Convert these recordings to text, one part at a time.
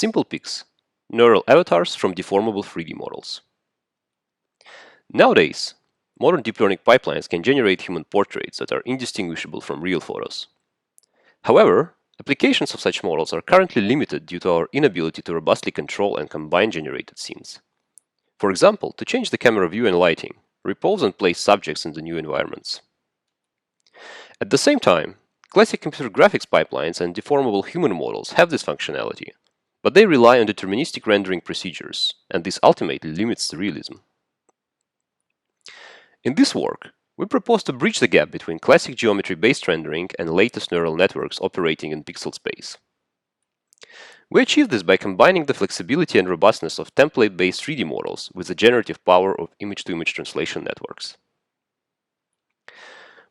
SMPLpix, neural avatars from deformable 3D models. Nowadays, modern deep learning pipelines can generate human portraits that are indistinguishable from real photos. However, applications of such models are currently limited due to our inability to robustly control and combine generated scenes. For example, to change the camera view and lighting, repose and place subjects in the new environments. At the same time, classic computer graphics pipelines and deformable human models have this functionality, but they rely on deterministic rendering procedures, and this ultimately limits the realism. In this work, we propose to bridge the gap between classic geometry-based rendering and latest neural networks operating in pixel space. We achieve this by combining the flexibility and robustness of template-based 3D models with the generative power of image-to-image translation networks.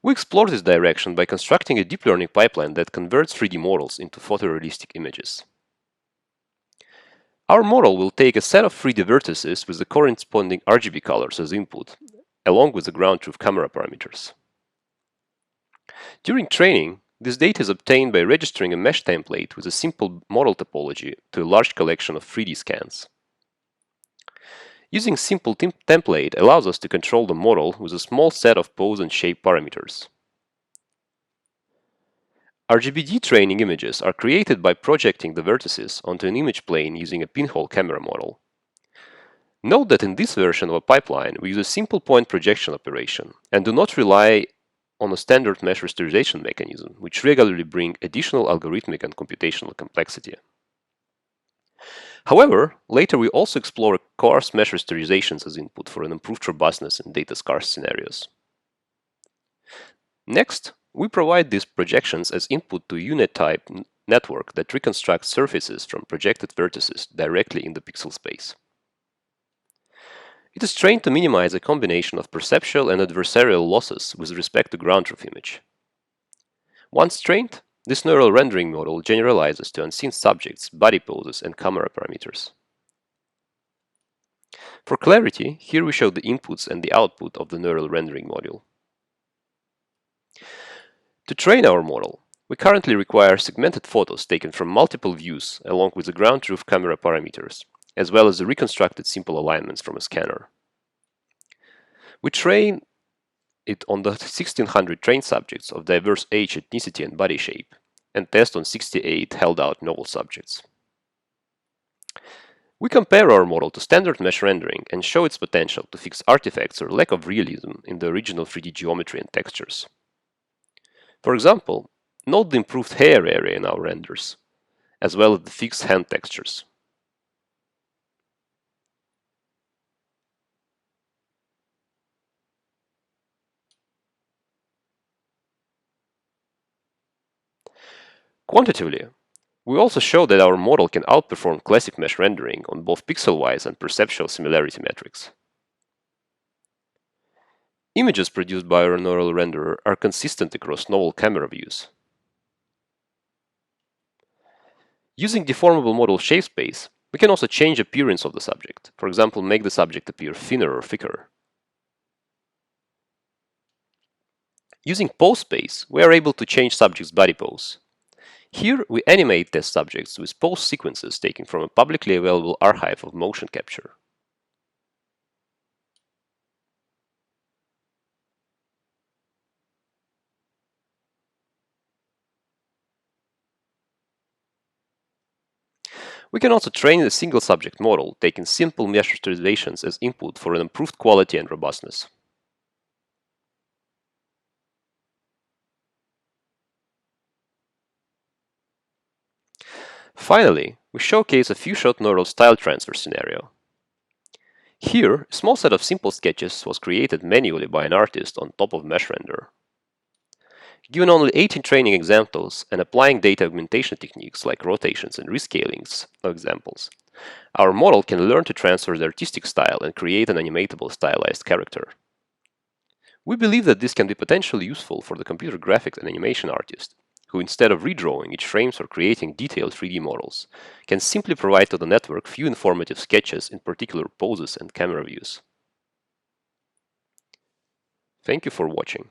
We explore this direction by constructing a deep learning pipeline that converts 3D models into photorealistic images. Our model will take a set of 3D vertices with the corresponding RGB colors as input, along with the ground truth camera parameters. During training, this data is obtained by registering a mesh template with a simple model topology to a large collection of 3D scans. Using simple template allows us to control the model with a small set of pose and shape parameters. RGBD training images are created by projecting the vertices onto an image plane using a pinhole camera model. Note that in this version of a pipeline, we use a simple point projection operation and do not rely on a standard mesh rasterization mechanism, which regularly brings additional algorithmic and computational complexity. However, later we also explore coarse mesh rasterizations as input for an improved robustness in data-scarce scenarios. Next, we provide these projections as input to a unit-type network that reconstructs surfaces from projected vertices directly in the pixel space. It is trained to minimize a combination of perceptual and adversarial losses with respect to ground truth image. Once trained, this neural rendering model generalizes to unseen subjects, body poses, and camera parameters. For clarity, here we show the inputs and the output of the neural rendering module. To train our model, we currently require segmented photos taken from multiple views along with the ground truth camera parameters, as well as the reconstructed simple alignments from a scanner. We train it on the 1600 trained subjects of diverse age, ethnicity, and body shape, and test on 68 held-out novel subjects. We compare our model to standard mesh rendering and show its potential to fix artifacts or lack of realism in the original 3D geometry and textures. For example, note the improved hair area in our renders, as well as the fixed hand textures. Quantitatively, we also show that our model can outperform classic mesh rendering on both pixel-wise and perceptual similarity metrics. Images produced by our neural renderer are consistent across novel camera views. Using deformable model shape space, we can also change appearance of the subject, for example, make the subject appear thinner or thicker. Using pose space, we are able to change subject's body pose. Here, we animate test subjects with pose sequences taken from a publicly available archive of motion capture. We can also train a single subject model, taking simple mesh rasterizations as input for an improved quality and robustness. Finally, we showcase a few-shot neural style transfer scenario. Here, a small set of simple sketches was created manually by an artist on top of mesh render. Given only 18 training examples and applying data augmentation techniques like rotations and rescalings examples, our model can learn to transfer the artistic style and create an animatable stylized character. We believe that this can be potentially useful for the computer graphics and animation artist, who instead of redrawing each frames or creating detailed 3D models, can simply provide to the network few informative sketches in particular poses and camera views. Thank you for watching.